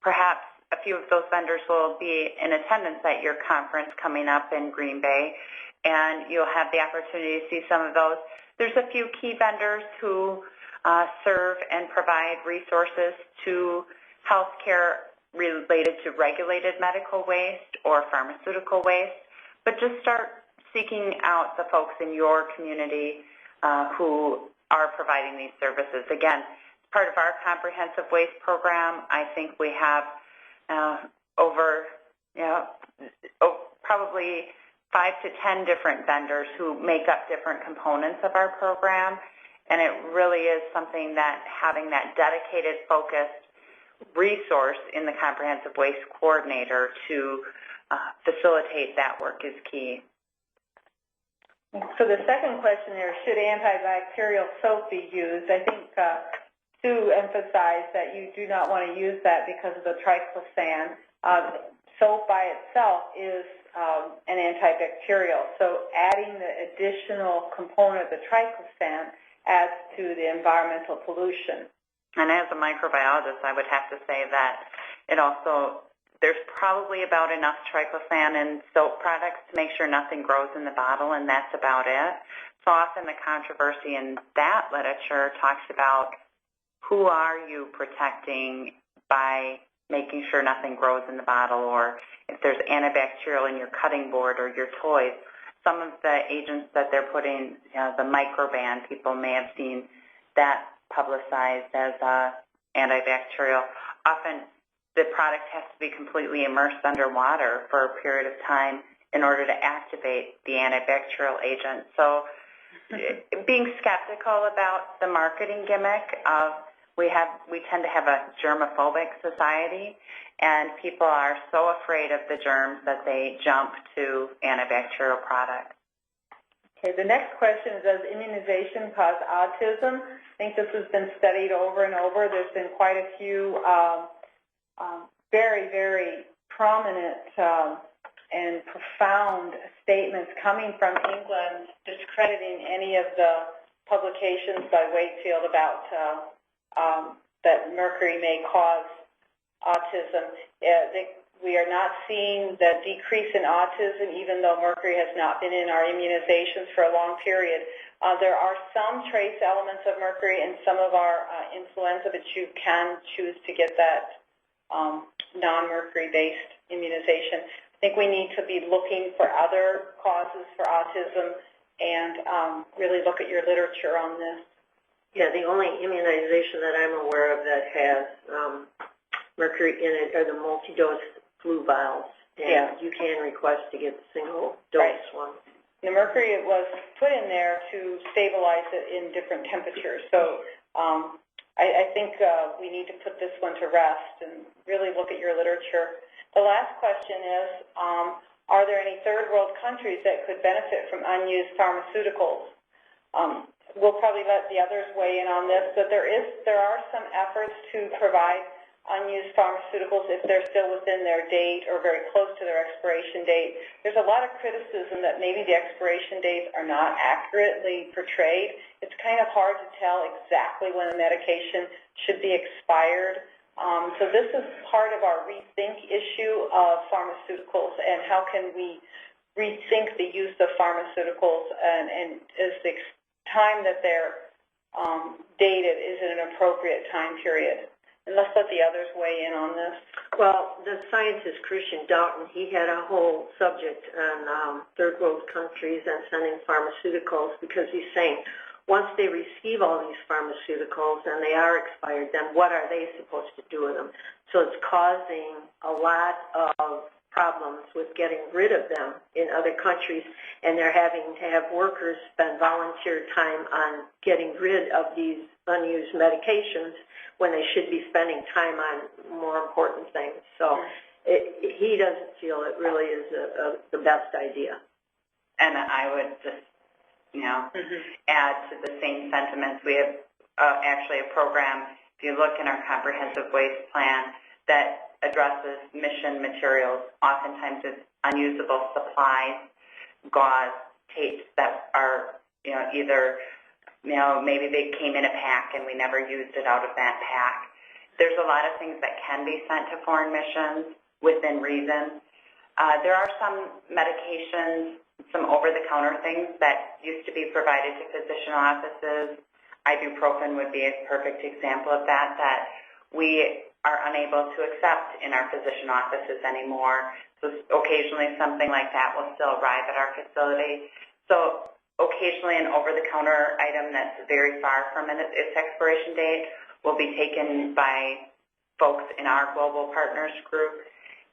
[SPEAKER 2] Perhaps a few of those vendors will be in attendance at your conference coming up in Green Bay, and you'll have the opportunity to see some of those. There's a few key vendors who serve and provide resources to healthcare related to regulated medical waste or pharmaceutical waste, but just start seeking out the folks in your community who are providing these services. Again, part of our comprehensive waste program, I think we have probably 5 to 10 different vendors who make up different components of our program, and it really is something that having that dedicated, focused resource in the comprehensive waste coordinator to facilitate that work is key.
[SPEAKER 4] So the second question there, should antibacterial soap be used? I think Sue emphasized that you do not want to use that because of the triclosan. Soap by itself is an antibacterial, so adding the additional component, the triclosan, adds to the environmental pollution.
[SPEAKER 2] And as a microbiologist, I would have to say that it also, there's probably about enough triclosan in soap products to make sure nothing grows in the bottle, and that's about it. So often the controversy in that literature talks about who are you protecting by making sure nothing grows in the bottle, or if there's antibacterial in your cutting board or your toys. Some of the agents that they're putting, the microban, people may have seen that publicized as antibacterial. Often the product has to be completely immersed underwater for a period of time in order to activate the antibacterial agent. So being skeptical about the marketing gimmick of we tend to have a germophobic society, and people are so afraid of the germs that they jump to antibacterial products.
[SPEAKER 4] Okay, the next question is, does immunization cause autism? I think this has been studied over and over. There's been quite a few very, very prominent and profound statements coming from England discrediting any of the publications by Wakefield about that mercury may cause autism. We are not seeing the decrease in autism, even though mercury has not been in our immunizations for a long period. There are some trace elements of mercury in some of our influenza, but you can choose to get that non-mercury-based immunization. I think we need to be looking for other causes for autism and really look at your literature on this.
[SPEAKER 3] Yeah, the only immunization that I'm aware of that has mercury in it are the multi-dose flu vials. And you can request to get the single-dose one.
[SPEAKER 4] The mercury was put in there to stabilize it in different temperatures. So I think we need to put this one to rest and really look at your literature. The last question is, are there any third world countries that could benefit from unused pharmaceuticals? We'll probably let the others weigh in on this, but there are some efforts to provide unused pharmaceuticals if they're still within their date or very close to their expiration date. There's a lot of criticism that maybe the expiration dates are not accurately portrayed. It's kind of hard to tell exactly when a medication should be expired. So this is part of our rethink issue of pharmaceuticals and how can we rethink the use of pharmaceuticals and is the time that they're dated is in an appropriate time period. And let's let the others weigh in on this.
[SPEAKER 3] Well, the scientist Christian Doughton, he had a whole subject on third world countries and sending pharmaceuticals because he's saying once they receive all these pharmaceuticals and they are expired, then what are they supposed to do with them? So it's causing a lot of problems with getting rid of them in other countries, and they're having to have workers spend volunteer time on getting rid of these unused medications when they should be spending time on more important things. So he doesn't feel it really is the best idea.
[SPEAKER 2] And I would just, add to the same sentiments. We have actually a program, if you look in our comprehensive waste plan, that addresses mission materials. Oftentimes it's unusable supplies, gauze, tapes that are, either, maybe they came in a pack and we never used it out of that pack. There's a lot of things that can be sent to foreign missions within reason. There are some medications, some over-the-counter things that used to be provided to physician offices. Ibuprofen would be a perfect example of that we are unable to accept in our physician offices anymore. So occasionally something like that will still arrive at our facility. So occasionally an over-the-counter item that's very far from its expiration date will be taken by folks in our global partners group.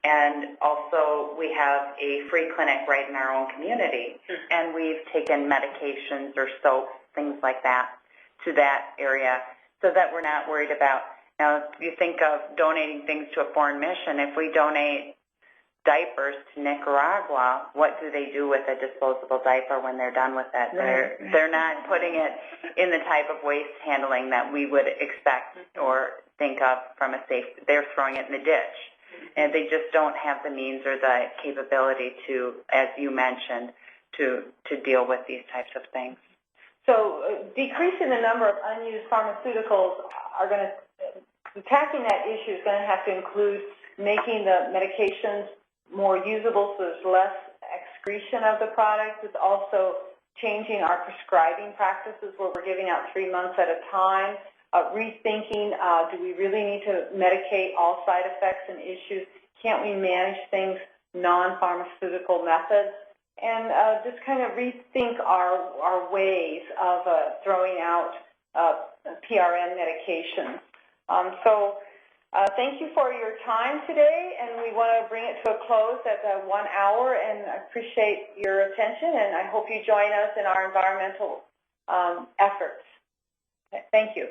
[SPEAKER 2] And also we have a free clinic right in our own community, and we've taken medications or soaps, things like that, to that area so that we're not worried about. Now, if you think of donating things to a foreign mission, if we donate diapers to Nicaragua, what do they do with a disposable diaper when they're done with it? They're not putting it in the type of waste handling that we would expect or think of from a safe. They're throwing it in the ditch. And they just don't have the means or the capability to, as you mentioned, to deal with these types of things.
[SPEAKER 4] So decreasing the number of unused pharmaceuticals are going to, attacking that issue is going to have to include making the medications more usable so there's less excretion of the product. It's also changing our prescribing practices where we're giving out 3 months at a time. Rethinking, do we really need to medicate all side effects and issues? Can't we manage things non-pharmaceutical methods? And just kind of rethink our ways of throwing out PRN medications. Thank you for your time today, and we want to bring it to a close at 1 hour, and I appreciate your attention, and I hope you join us in our environmental efforts. Thank you.